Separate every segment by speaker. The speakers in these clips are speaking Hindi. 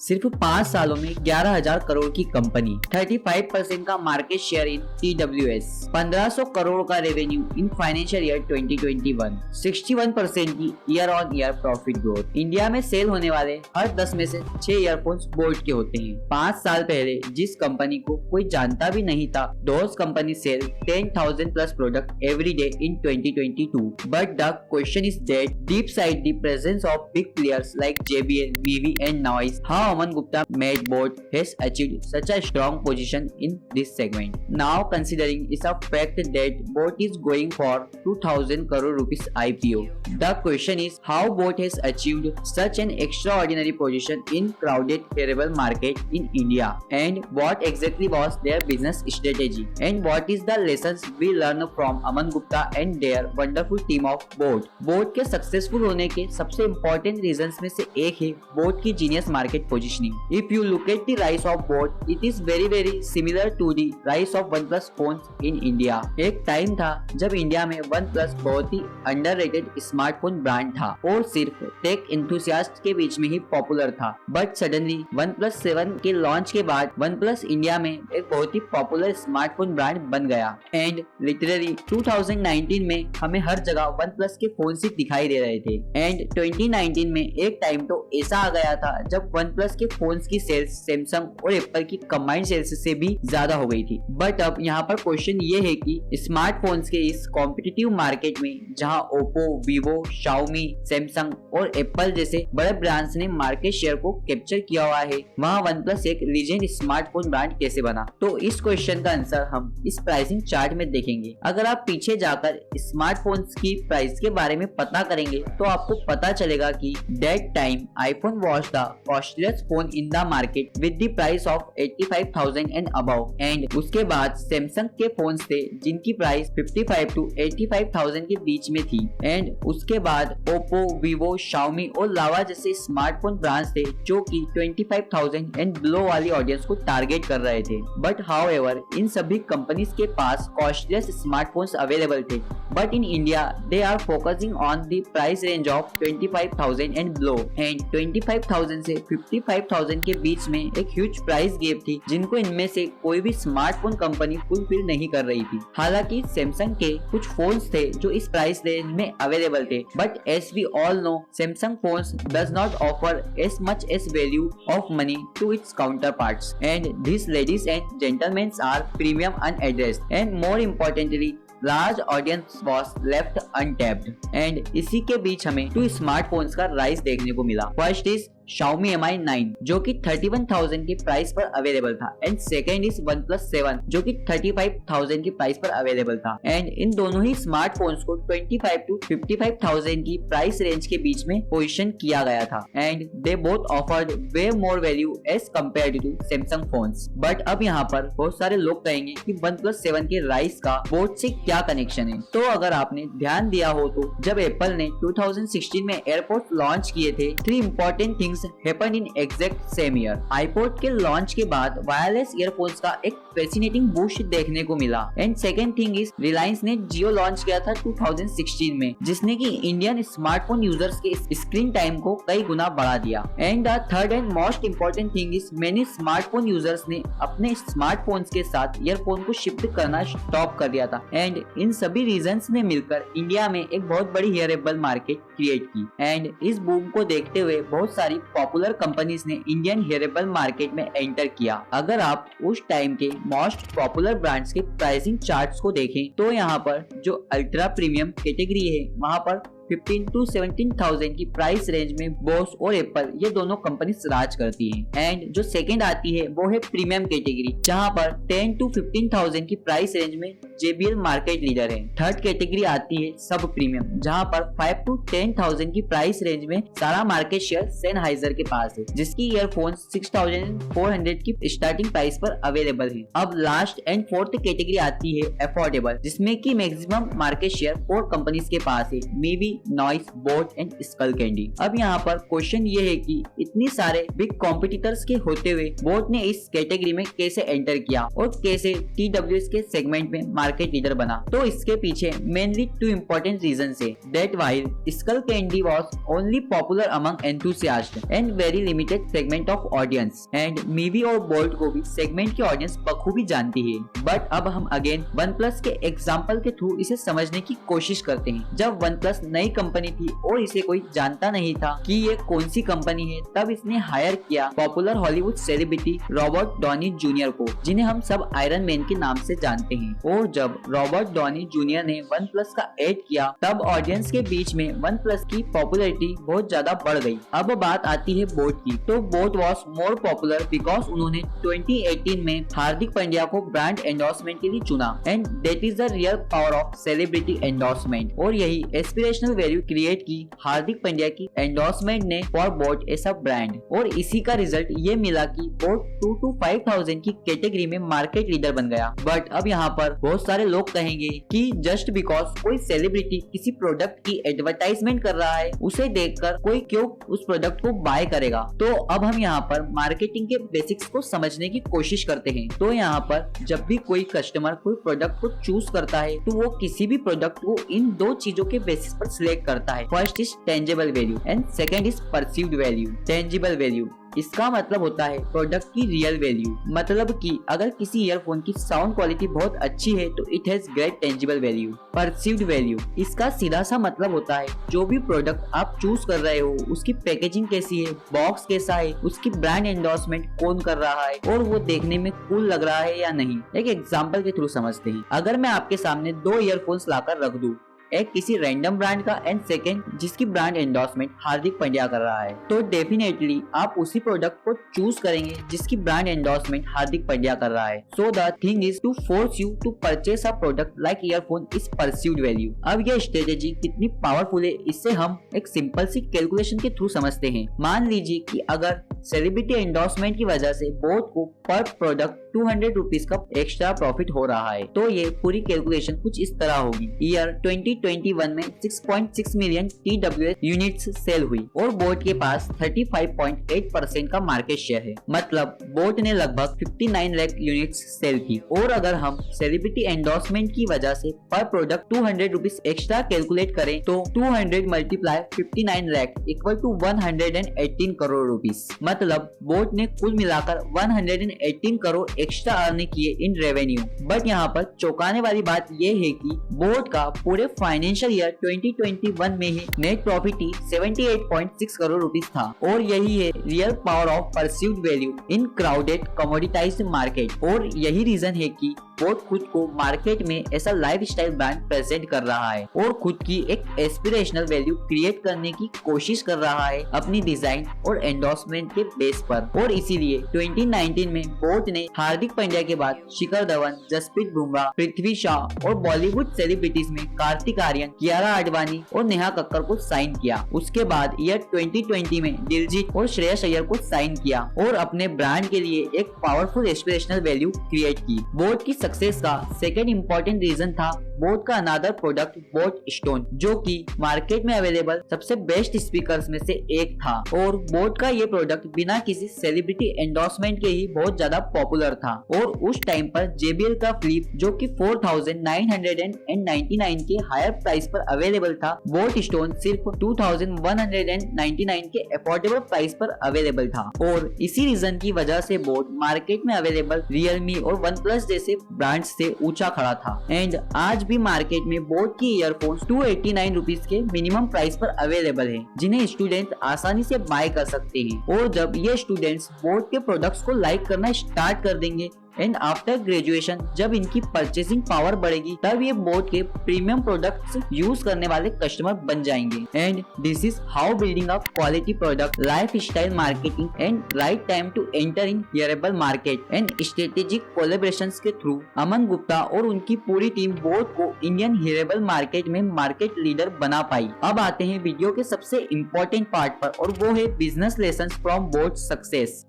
Speaker 1: सिर्फ 5 सालों में 11,000 करोड़ की कंपनी, 35% का market share in TWS, 1500 crore का रेवेन्यू इन फाइनेंशियल ईयर 2021, 61% की year on year profit growth. India में सेल होने वाले हर 10 में से 6 ईयरफोन्स बोट के होते हैं। 5 साल पहले जिस कंपनी को कोई जानता भी नहीं था, those company sell 10,000 plus product every day in 2022। But the question is that deep side the presence of big players like JBL, VV and Noise, how Aman Gupta made Boat has achieved such a strong position in this segment. Now considering is a fact that Boat is going for 2,000 crore rupees IPO. The question is how Boat has achieved such an extraordinary position in crowded wearable market in India, and what exactly was their business strategy, and what is the lessons we learn from Aman Gupta and their wonderful team of Boat. Boat के सक्सेसफुल होने के सबसे इम्पोर्टेंट रीजंस में से एक है बोट की genius market positioning. If you look at the rise of boat, it is very similar to the rise of OnePlus phones in India. एक टाइम था जब इंडिया में OnePlus बहुत ही अंडररेटेड स्मार्टफोन ब्रांड था और सिर्फ टेक एंथुसियास्ट के बीच में ही पॉपुलर था। बट सडनली OnePlus 7 के लॉन्च के बाद OnePlus इंडिया में एक बहुत ही पॉपुलर स्मार्टफोन ब्रांड बन गया एंड लिटरली 2019 में हमें हर जगह OnePlus के फोन ही दिखाई दे रहे थे। एंड 2019 में एक टाइम तो ऐसा आ गया था जब OnePlus के फोन्स की सेल्स सैमसंग और एप्पल की कंबाइंड सेल्स से भी ज्यादा हो गई थी। बट अब यहाँ पर क्वेश्चन ये है कि स्मार्टफोन्स के इस कॉम्पिटिटिव मार्केट में जहाँ ओप्पो, वीवो, शाओमी, सैमसंग और एप्पल जैसे बड़े ब्रांड्स ने मार्केट शेयर को कैप्चर किया हुआ है, वहाँ OnePlus एक लीजेंड स्मार्टफोन ब्रांड कैसे बना? तो इस क्वेश्चन का आंसर हम इस प्राइसिंग चार्ट में देखेंगे। अगर आप पीछे जाकर स्मार्टफोन्स की प्राइस के बारे में पता करेंगे तो आपको पता चलेगा कि that time iPhone was the costliest phone in the market with the price of 85,000 and above. And उसके बाद सैमसंग के फोन्स थे जिनकी प्राइस 55 टू 85,000 के बीच में थी। एंड उसके बाद ओप्पो, वीवो, शाओमी और लावा जैसे स्मार्टफोन ब्रांड्स थे जो कि 25,000 एंड बिलो वाली ऑडियंस को टारगेट कर रहे थे। बट हाउएवर इन सभी कंपनीज के पास कॉस्टलीस्ट स्मार्टफोन्स अवेलेबल थे, but in India they are focusing on the price range of 25,000 and below. And 25,000 से 55,000 के बीच में एक ह्यूज प्राइस गैप थी जिनको इनमें से कोई भी स्मार्टफोन कंपनी फुलफिल नहीं कर रही थी। हालांकि सैमसंग के कुछ फोन्स थे जो इस प्राइस रेंज में अवेलेबल थे, but as we all know Samsung phones does not offer as much as value of money to its counterparts. And this ladies and gentleman are premium unaddressed and more importantly large audience was left untapped. And इसी के बीच हमें 2 स्मार्टफोन्स का राइज देखने को मिला। फर्स्ट इज Xiaomi Mi 9 जो कि 31,000 की प्राइस पर अवेलेबल था, एंड सेकेंड इज OnePlus 7 जो कि 35,000 की प्राइस पर अवेलेबल था। एंड इन दोनों ही स्मार्टफोन्स को 25 टू 55,000 की प्राइस रेंज के बीच में पोजीशन किया गया था। And they both offered way more value as compared to Samsung phones. But अब यहाँ पर बहुत सारे लोग कहेंगे कि OnePlus 7 के राइस का बोट से क्या कनेक्शन है? तो अगर आपने ध्यान दिया हो तो जब एप्पल ने 2016 में एयरपोर्ट लॉन्च किए थे, 3 important things happened in exact same year. iPod के लॉन्च के बाद वायरलेस ईयरफोन्स का एक फैसिनेटिंग बूस्ट देखने को मिला। And second thing is Reliance ने जियो लॉन्च किया था 2016 में, जिसने की इंडियन स्मार्टफोन यूजर्स के स्क्रीन टाइम को कई गुना बढ़ा दिया। And the third and most important thing is many smartphone users ने अपने स्मार्टफोन्स के साथ ईयरफोन को शिफ्ट करना स्टॉप कर दिया था। एंड इन सभी रीजंस ने मिलकर इंडिया में एक बहुत बड़ी हियरेबल मार्केट क्रिएट की। एंड इस बूम को देखते हुए बहुत सारी पॉपुलर कंपनीज ने इंडियन हियरेबल मार्केट में एंटर किया। अगर आप उस टाइम के मोस्ट पॉपुलर ब्रांड्स के प्राइसिंग चार्ट्स को देखें तो यहाँ पर जो अल्ट्रा प्रीमियम कैटेगरी है वहाँ पर 15 टू 17,000 की प्राइस रेंज में बोस और एप्पल ये दोनों कंपनीज राज करती हैं। एंड जो सेकंड आती है वो है प्रीमियम कैटेगरी, जहां पर 10 टू 15,000 की प्राइस रेंज में JBL मार्केट लीडर है। थर्ड कैटेगरी आती है सब प्रीमियम, जहां पर 5 टू 10,000 की प्राइस रेंज में सारा मार्केट शेयर सेनहाइजर के पास है, जिसकी ईयरफोन 6,400 की स्टार्टिंग प्राइस पर अवेलेबल है। अब लास्ट एंड फोर्थ कैटेगरी आती है अफोर्डेबल, जिसमें की मैक्सिमम मार्केट शेयर 4 कंपनीज के पास है, Mivi, Noise, boat and Skullcandy. अब यहाँ पर क्वेश्चन ये है कि इतनी सारे बिग कॉम्पिटिटर्स के होते हुए बोट ने इस कैटेगरी में कैसे एंटर किया और कैसे TWS के सेगमेंट में मार्केट लीडर बना? तो इसके पीछे मेनली 2 इम्पोर्टेंट रीजंस है। That while Skullcandy was only popular among enthusiast and very limited segment of audience, and Mivi और बोल्ट को भी सेगमेंट की ऑडियंस बखूबी जानती है। बट अब हम अगेन वन प्लस के एग्जाम्पल के थ्रू इसे समझने की कोशिश करते हैं। जब वन प्लस नई कंपनी थी और इसे कोई जानता नहीं था कि ये कौन सी कंपनी है, तब इसने हायर किया popular Hollywood celebrity Robert Downey junior को, जिन्हें हम सब आयरन मैन के नाम से जानते हैं। और जब रॉबर्ट डॉनी जूनियर ने वन प्लस का एड किया, तब ऑडियंस के बीच में वन प्लस की पॉपुलैरिटी बहुत ज्यादा बढ़ गई। अब बात आती है बोट की, तो boat was more popular because उन्होंने 2018 में हार्दिक पांड्या को ब्रांड एंडोर्समेंट के लिए चुना, and that is the real power of celebrity endorsement. और यही एस्पिरेशनल वैल्यू क्रिएट की हार्दिक पांड्या की एंडोर्समेंट ने for boAt as a brand, और इसी का रिजल्ट ये मिला कि बोट 2 to 5,000 की कैटेगरी में मार्केट लीडर बन गया। बट अब यहाँ पर बहुत सारे लोग कहेंगे कि जस्ट बिकॉज कोई सेलिब्रिटी किसी प्रोडक्ट की एडवर्टाइजमेंट कर रहा है, उसे देखकर कोई क्यों उस प्रोडक्ट को बाय करेगा। तो अब हम यहाँ पर मार्केटिंग के बेसिक्स को समझने की कोशिश करते हैं। तो यहाँ पर जब भी कोई कस्टमर कोई प्रोडक्ट को चूज करता है, तो वो किसी भी प्रोडक्ट को इन 2 चीजों के बेसिस पर सिलेक्ट करता है। First is tangible value and second is perceived value. Tangible value इसका मतलब होता है प्रोडक्ट की रियल वैल्यू, मतलब कि अगर किसी ईयरफोन की साउंड क्वालिटी बहुत अच्छी है तो it has great tangible value. Perceived value इसका सीधा सा मतलब होता है जो भी प्रोडक्ट आप चूज कर रहे हो, उसकी पैकेजिंग कैसी है, बॉक्स कैसा है, उसकी ब्रांड एंडोर्समेंट कौन कर रहा है, और वो देखने में कूल लग रहा है या नहीं। एक एग्जांपल के थ्रू समझते हैं। अगर मैं आपके सामने 2 ईयरफोन्स लाकर रख दूं, एक किसी रैंडम ब्रांड का एंड सेकंड जिसकी ब्रांड एंडोर्समेंट हार्दिक पांड्या कर रहा है, तो डेफिनेटली आप उसी प्रोडक्ट को चूज करेंगे जिसकी ब्रांड एंडोर्समेंट हार्दिक पांड्या कर रहा है। So the thing is to force you to purchase a product like earphone is perceived value. अब ये स्ट्रेटेजी कितनी पावरफुल है, इससे हम एक सिंपल सी कैलकुलेशन के थ्रू समझते हैं। मान लीजिए कि अगर सेलिब्रिटी एंडोर्समेंट की वजह से बोट को पर प्रोडक्ट 200 रुपीज का एक्स्ट्रा प्रॉफिट हो रहा है, तो ये पूरी कैलकुलेशन कुछ इस तरह होगी। ईयर 2021 में 6.6 मिलियन TWS यूनिट्स सेल हुई और बोट के पास 35.8% का मार्केट शेयर है, मतलब बोट ने लगभग 59 लाख यूनिट्स सेल की। और अगर हम सेलिब्रिटी एंडोर्समेंट की वजह से पर प्रोडक्ट 200 रुपीज एक्स्ट्रा कैलकुलेट करें, तो 200 multiply 59 lakh equal to 118 crore rupees, मतलब बोट ने कुल मिलाकर 118 करोड़ एक्स्ट्रा अर्न किए इन रेवेन्यू। बट यहाँ पर चौंकाने वाली बात ये है कि बोट का पूरे फाइनेंशियल ईयर 2021 में ही नेट प्रॉफिट ही 78.6 करोड़ रुपीस था। और यही है real power of perceived value in crowded commoditized market. और यही रीजन है कि बोट खुद को मार्केट में ऐसा लाइफस्टाइल ब्रांड प्रेजेंट कर रहा है और खुद की एक एस्पिरेशनल वैल्यू क्रिएट करने की कोशिश कर रहा है अपनी डिजाइन और एंडोर्समेंट के बेस पर। और इसीलिए 2019 में बोट ने हार्दिक पांड्या के बाद शिखर धवन, जसप्रीत बुमराह, पृथ्वी शॉ और बॉलीवुड सेलिब्रिटीज में कार्तिक आर्यन, कियारा आडवाणी और नेहा कक्कर को साइन किया। उसके बाद ईयर 2020 में दिलजीत और श्रेयस अय्यर को साइन किया और अपने ब्रांड के लिए एक पावरफुल एस्पिरेशनल वैल्यू क्रिएट की। बोट की सक्सेस का सेकेंड इम्पोर्टेंट रीजन था बोट का अनदर प्रोडक्ट बोट स्टोन, जो कि मार्केट में अवेलेबल सबसे बेस्ट स्पीकर्स में से एक था। और बोट का ये प्रोडक्ट बिना किसी सेलिब्रिटी एंडोर्समेंट के ही बहुत ज्यादा पॉपुलर था। और उस टाइम पर JBL का फ्लिप जो कि 4,999 के हायर प्राइस पर अवेलेबल था, बोट स्टोन सिर्फ 2,199 के अफोर्डेबल प्राइस पर अवेलेबल था। और इसी रीजन की वजह से बोट मार्केट में अवेलेबल रियलमी और वन प्लस जैसे ब्रांड्स से ऊंचा खड़ा था। एंड आज भी मार्केट में बोट की ईयरफोन्स 289 रुपीज के मिनिमम प्राइस पर अवेलेबल है, जिन्हें स्टूडेंट आसानी से बाय कर सकते हैं। और जब ये स्टूडेंट्स बोट के प्रोडक्ट्स को लाइक करना स्टार्ट कर देंगे एंड आफ्टर ग्रेजुएशन जब इनकी परचेसिंग पावर बढ़ेगी, तब ये बोट के प्रीमियम प्रोडक्ट्स यूज करने वाले कस्टमर बन जाएंगे। And this is how building up quality product, life style marketing and right time to enter in hearable market and strategic collaborations के थ्रू अमन गुप्ता और उनकी पूरी टीम बोट को इंडियन हियरेबल मार्केट में मार्केट लीडर बना पाई। अब आते हैं वीडियो के सबसे इम्पोर्टेंट पार्ट पर, और वो है business lesson from boat success.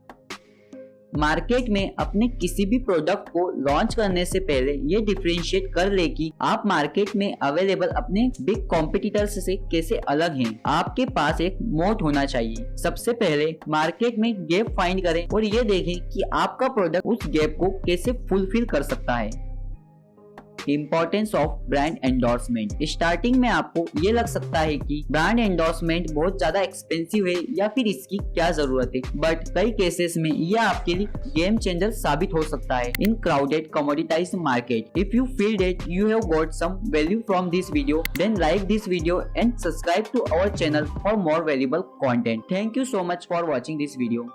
Speaker 1: Market में अपने किसी भी प्रोडक्ट को लॉन्च करने से पहले ये डिफरेंशिएट कर ले कि आप मार्केट में अवेलेबल अपने बिग कॉम्पिटिटर्स से कैसे अलग हैं। आपके पास एक मोट होना चाहिए। सबसे पहले मार्केट में गैप फाइंड करें और ये देखें कि आपका प्रोडक्ट उस गैप को कैसे फुलफिल कर सकता है। Importance of brand endorsement. Starting में आपको ये लग सकता है कि ब्रांड एंडोर्समेंट बहुत ज्यादा एक्सपेंसिव है या फिर इसकी क्या जरूरत है, बट कई केसेस में यह आपके लिए गेम चेंजर साबित हो सकता है इन crowded commoditized market. If you feel that you have got some value from this video, then like this video and subscribe to our channel for more valuable content. Thank you so much for watching this video.